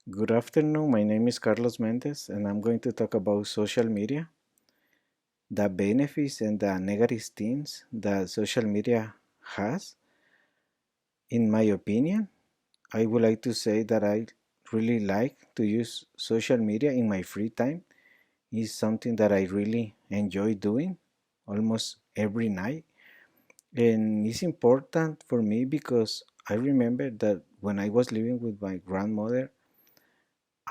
Good afternoon. My name is Carlos Mendez, and I'm going to talk about social media, the benefits and the negative things that social media has. In my opinion, I would like to say that I really like to use social media in my free time. It's something that I really enjoy doing almost every night. And it's important for me because I remember that when I was living with my grandmother,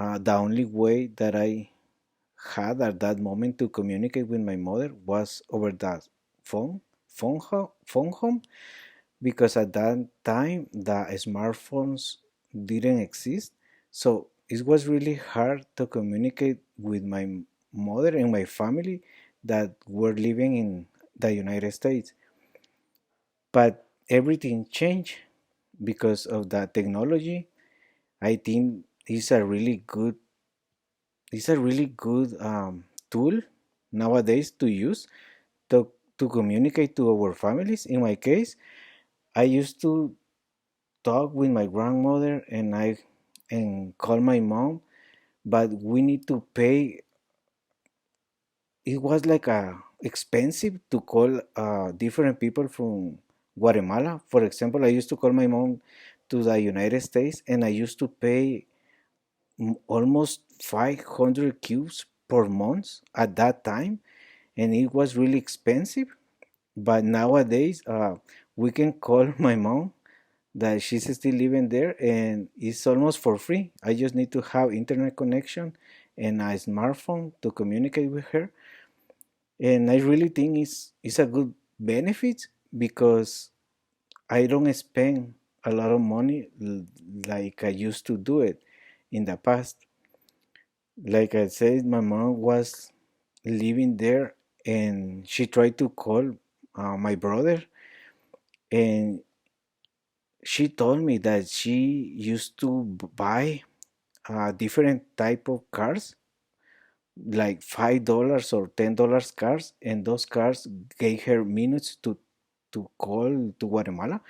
the only way that I had at that moment to communicate with my mother was over the phone home, because at that time the smartphones didn't exist. So it was really hard to communicate with my mother and my family that were living in the United States. But everything changed because of the technology. I think it's a really good tool nowadays to use to communicate to our families. In my case, I used to talk with my grandmother and call my mom, but we need to pay. It was like expensive to call different people from Guatemala. For example, I used to call my mom to the United States, and I used to pay almost 500 cubes per month at that time, and it was really expensive. But nowadays, we can call my mom that she's still living there, and it's almost for free. I just need to have internet connection and a smartphone to communicate with her. And I really think it's a good benefit because I don't spend a lot of money like I used to do it in the past. Like I said, my mom was living there, and she tried to call my brother, and she told me that she used to buy different type of cars, like $5 or $10 cars, and those cars gave her minutes to call to Guatemala.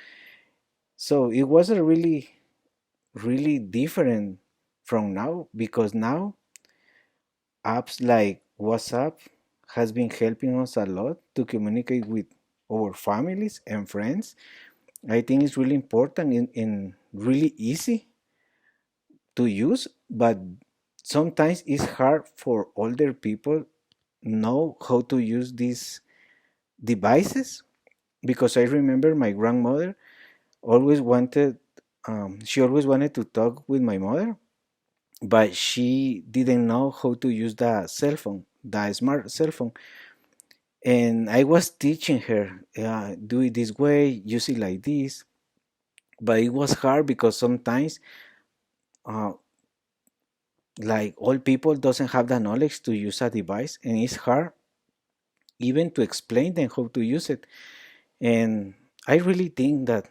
So it was a really different from now, because now apps like WhatsApp has been helping us a lot to communicate with our families and friends. I think it's really important and really easy to use, but sometimes it's hard for older people know how to use these devices, because I remember my grandmother always wanted she always wanted to talk with my mother, but she didn't know how to use the cell phone, the smart cell phone. And I was teaching her, do it this way, use it like this. But it was hard because sometimes uh, like all people doesn't have the knowledge to use a device, and it's hard even to explain them how to use it. And I really think that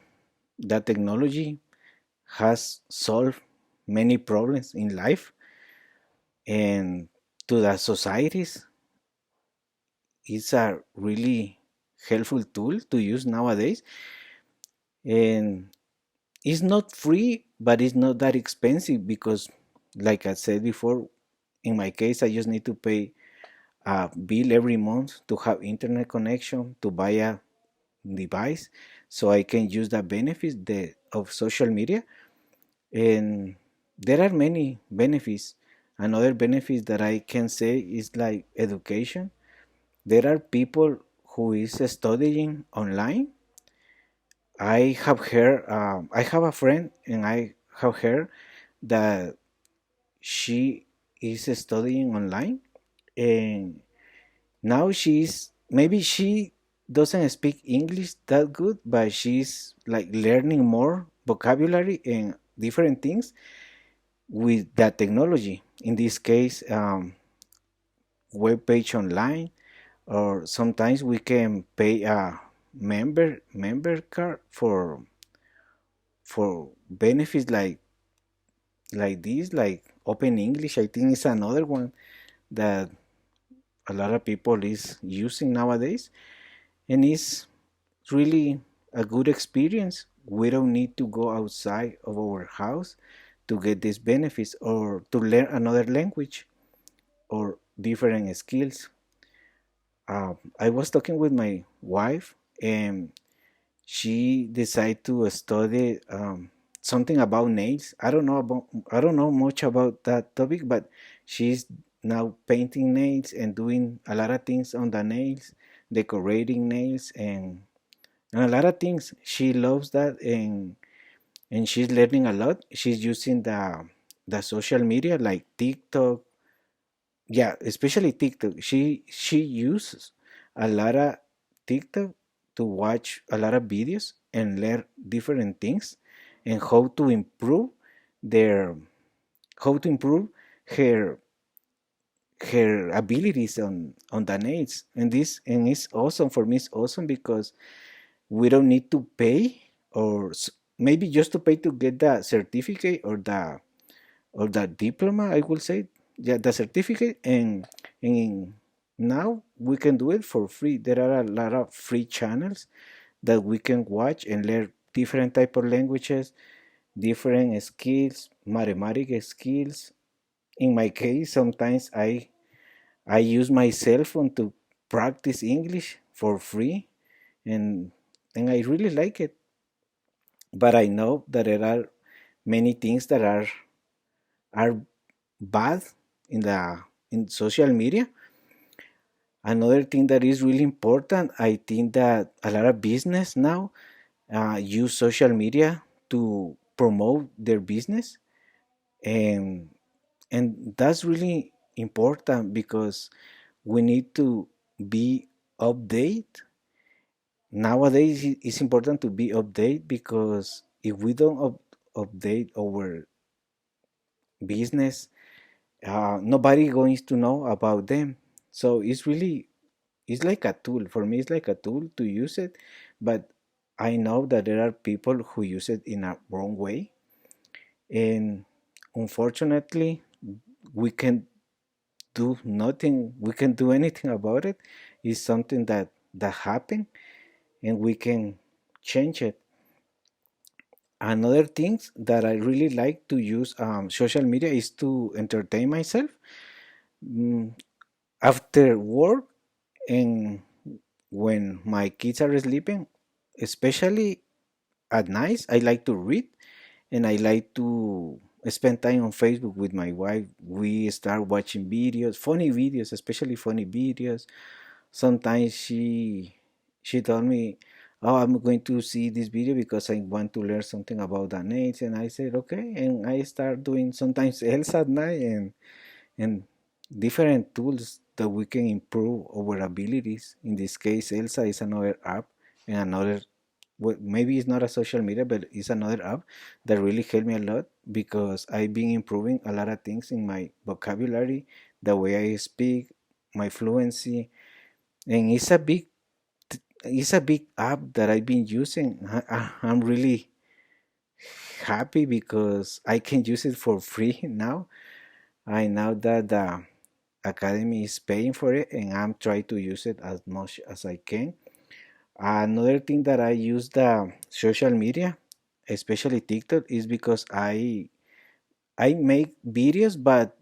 that technology has solved many problems in life, and to the societies, it's a really helpful tool to use nowadays. And it's not free, but it's not that expensive because, like I said before, in my case, I just need to pay a bill every month to have internet connection to buy a device, so I can use the benefits of social media. And there are many benefits. Another benefit that I can say is like education. There are people who is studying online. I have a friend, and I have heard that she is studying online, and now she's maybe she doesn't speak English that good, but she's like learning more vocabulary and different things with that technology. In this case, web page online, or sometimes we can pay a member card for benefits like this, like Open English. I think it's another one that a lot of people is using nowadays, and it's really a good experience. We don't need to go outside of our house to get these benefits or to learn another language or different skills. I was talking with my wife, and she decided to study something about nails. I don't know much about that topic, but she's now painting nails and doing a lot of things on the nails, decorating nails, and a lot of things. She loves that, and she's learning a lot. She's using the social media like TikTok, yeah, especially TikTok. She uses a lot of TikTok to watch a lot of videos and learn different things and their how to improve her her abilities on the nails. And it's awesome for me. It's awesome because we don't need to pay, or maybe just to pay to get the certificate or the diploma, I will say, yeah, the certificate. And now we can do it for free. There are a lot of free channels that we can watch and learn different type of languages, different skills, mathematical skills. In my case, sometimes I use my cell phone to practice English for free, and I really like it. But I know that there are many things that are bad in the in social media. Another thing that is really important, I think that a lot of business now use social media to promote their business, and that's really important because we need to be update. Nowadays it's important to be update because if we don't update our business, nobody going to know about them. So it's like a tool for me. It's like a tool to use it, but I know that there are people who use it in a wrong way, and unfortunately we can do nothing. We can do anything about it. It's something that happened, and we can change it. Another thing that I really like to use social media is to entertain myself. Mm, After work and when my kids are sleeping, especially at night, I like to read, and I like to spend time on Facebook with my wife. We start watching videos, funny videos, especially funny videos. Sometimes she told me, "Oh, I'm going to see this video because I want to learn something about the nails." And I said, "Okay." And I start doing sometimes else at night, and different tools that we can improve our abilities. In this case, Elsa is another app, and another, well, maybe it's not a social media, but it's another app that really helped me a lot because I've been improving a lot of things in my vocabulary, the way I speak, my fluency, and it's a big app that I've been using. I'm really happy because I can use it for free now. I know that the academy is paying for it, and I'm trying to use it as much as I can. Another thing that I use the social media, especially TikTok, is because I make videos, but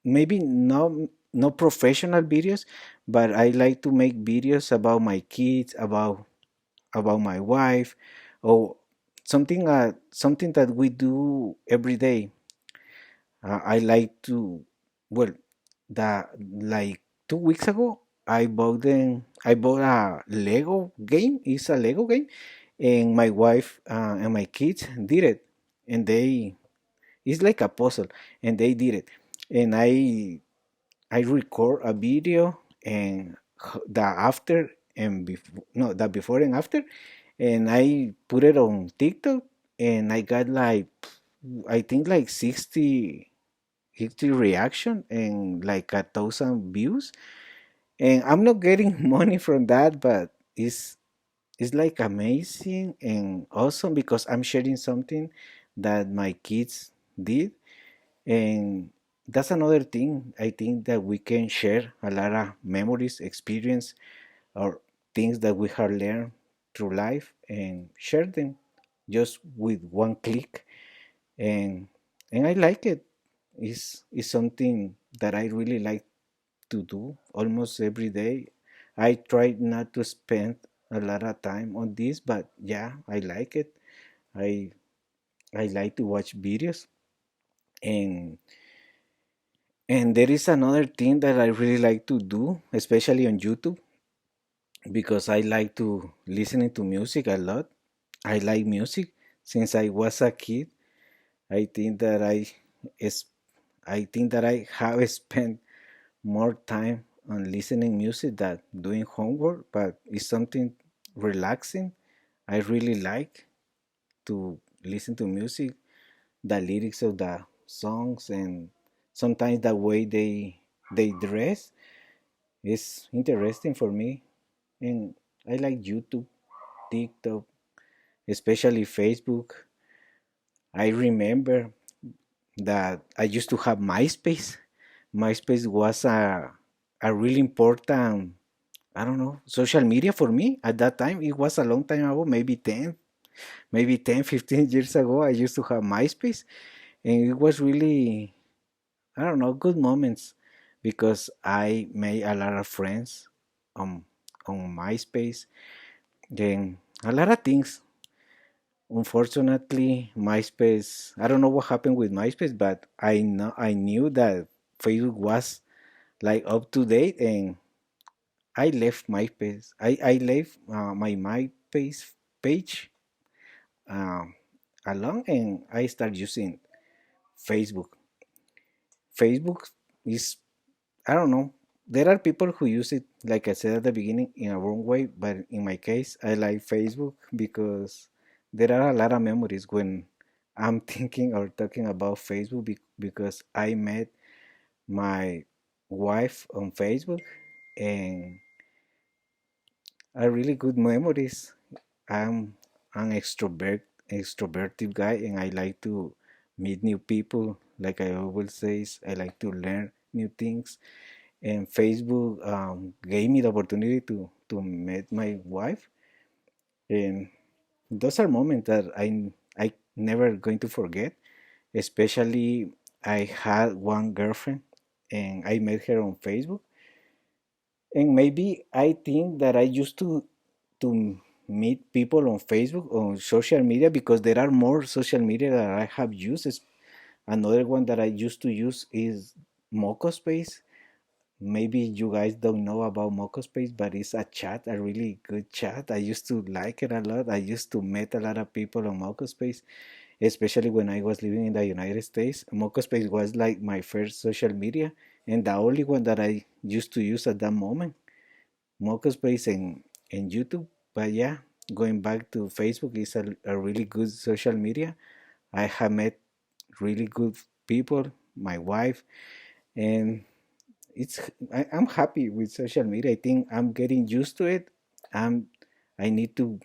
maybe no professional videos, but I like to make videos about my kids, about my wife, or something that we do every day. I like to, well, the like 2 weeks ago, I bought a Lego game. It's a Lego game, and my wife and my kids did it, and they it's like a puzzle, and they did it, and I record a video and the after and before, no, the before and after, and I put it on TikTok, and I got like, I think like 60 reaction and like 1,000 views, and I'm not getting money from that, but it's like amazing and awesome because I'm sharing something that my kids did. And that's another thing. I think that we can share a lot of memories, experience, or things that we have learned through life and share them just with one click. And and I like it. Is something that I really like to do almost every day. I try not to spend a lot of time on this, but yeah, I like it. I I like to watch videos, and there is another thing that I really like to do, especially on YouTube, because I like to listening to music a lot. I like music since I was a kid. I think that is I think that I have spent more time on listening music than doing homework, but it's something relaxing. I really like to listen to music, the lyrics of the songs, and sometimes the way they dress is interesting for me. And I like YouTube, TikTok, especially Facebook. I remember that I used to have MySpace. MySpace was a really important, I don't know, social media for me at that time. It was a long time ago, maybe 10, 15 years ago. I used to have MySpace, and it was really, I don't know, good moments because I made a lot of friends on MySpace. Then a lot of things. Unfortunately, MySpace, I don't know what happened with MySpace, but I knew that Facebook was like up to date, and I left MySpace. I left my MySpace page um, alone, and I started using Facebook. Facebook is, I don't know. There are people who use it, like I said at the beginning, in a wrong way. But in my case, I like Facebook because there are a lot of memories when I'm thinking or talking about Facebook because I met my wife on Facebook, and are really good memories. I'm an extroverted guy, and I like to meet new people. Like I always say, I like to learn new things, and Facebook gave me the opportunity to meet my wife, and those are moments that I never going to forget. Especially, I had one girlfriend, and I met her on Facebook, and maybe I think that I used to meet people on Facebook on social media because there are more social media that I have used. Another one that I used to use is Moco Space. Maybe you guys don't know about Moco Space, but it's a chat, a really good chat. I used to like it a lot. I used to meet a lot of people on Moco Space, especially when I was living in the United States. Moco Space was like my first social media and the only one that I used to use at that moment. Moco Space and YouTube. But yeah, going back to Facebook is a really good social media. I have met really good people, my wife, and it's I'm happy with social media. I think I'm getting used to it. I'm I need to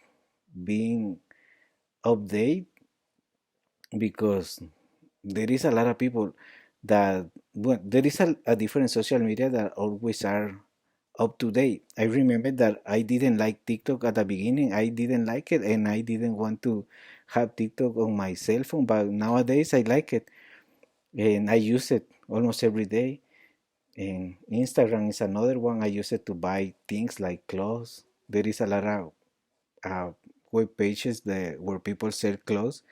being update because there is a lot of people that well, there is a different social media that always are up to date. I remember that I didn't like TikTok at the beginning. I didn't like it, and I didn't want to have TikTok on my cell phone. But nowadays I like it, and I use it almost every day. And Instagram is another one. I use it to buy things like clothes. There is a lot of uh, web pages that where people sell clothes,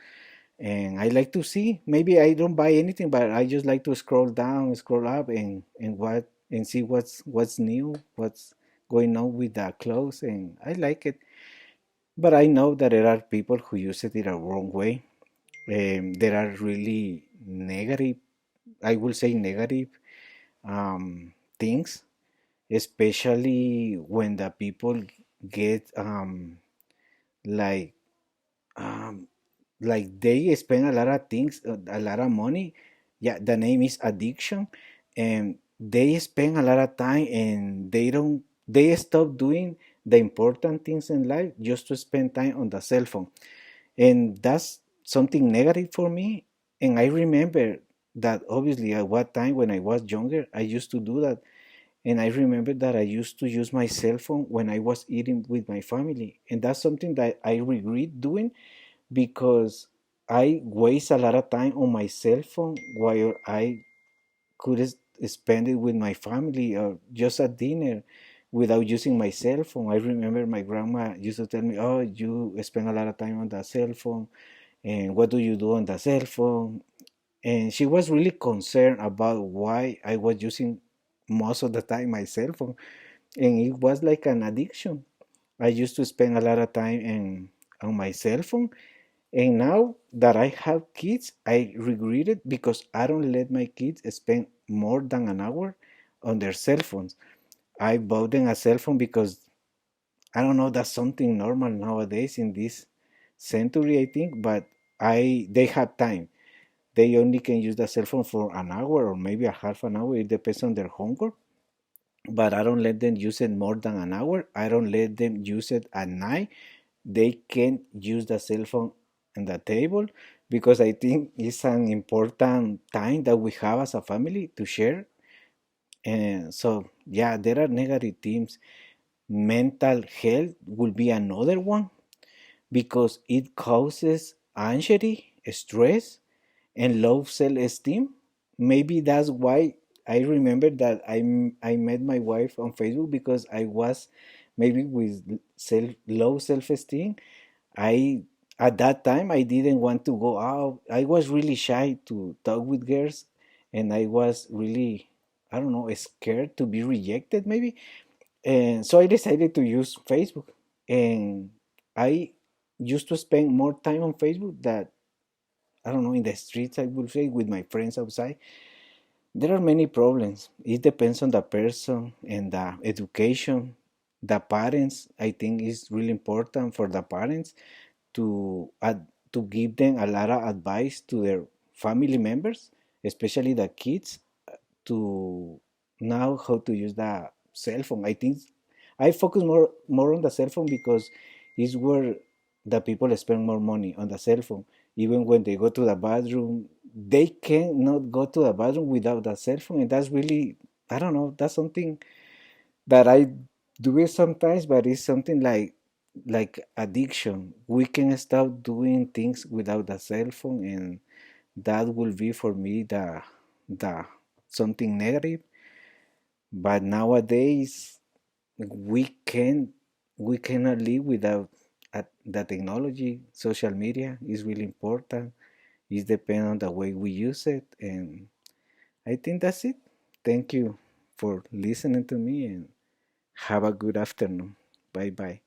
and I like to see. Maybe I don't buy anything, but I just like to scroll down, scroll up, and see what's new, what's going on with the clothes, and I like it. But I know that there are people who use it in a wrong way. There are really negative, I will say negative things, especially when the people get like um, like they spend a lot of things, a lot of money. Yeah, the name is addiction, and they spend a lot of time, and they stop doing the important things in life just to spend time on the cell phone, and that's something negative for me. And I remember that obviously at what time when I was younger I used to do that, and I remember that I used to use my cell phone when I was eating with my family, and that's something that I regret doing because I waste a lot of time on my cell phone while I could spend it with my family or just at dinner without using my cell phone. I remember my grandma used to tell me, "Oh, you spend a lot of time on the cell phone, and what do you do on the cell phone?" And she was really concerned about why I was using most of the time my cell phone, and it was like an addiction. I used to spend a lot of time on my cell phone, and now that I have kids, I regret it because I don't let my kids spend more than an hour on their cell phones. I bought them a cell phone because I don't know, that's something normal nowadays in this century, I think, but I they have time. They only can use the cell phone for an hour or maybe a half an hour. It depends on their homework. But I don't let them use it more than an hour. I don't let them use it at night. They can use the cell phone on the table because I think it's an important time that we have as a family to share. And so, yeah, there are negative themes. Mental health will be another one because it causes anxiety, stress, and low self-esteem. Maybe that's why I remember that I met my wife on Facebook because I was maybe with low self-esteem. I At that time I didn't want to go out. I was really shy to talk with girls, and I was really, I don't know, scared to be rejected maybe. And so I decided to use Facebook, and I used to spend more time on Facebook that, I don't know, in the streets, I would say, with my friends outside. There are many problems. It depends on the person and the education. The parents, I think, is really important for the parents to to give them a lot of advice to their family members, especially the kids, to know how to use the cell phone. I think I focus more on the cell phone because it's where the people spend more money on the cell phone. Even when they go to the bathroom, they cannot go to the bathroom without the cell phone, and that's really, I don't know. That's something that I do it sometimes, but it's something like addiction. We can stop doing things without the cell phone, and that will be for me the something negative. But nowadays we can we cannot live without the technology. Social media is really important. It depends on the way we use it, and I think that's it. Thank you for listening to me, and have a good afternoon. Bye bye.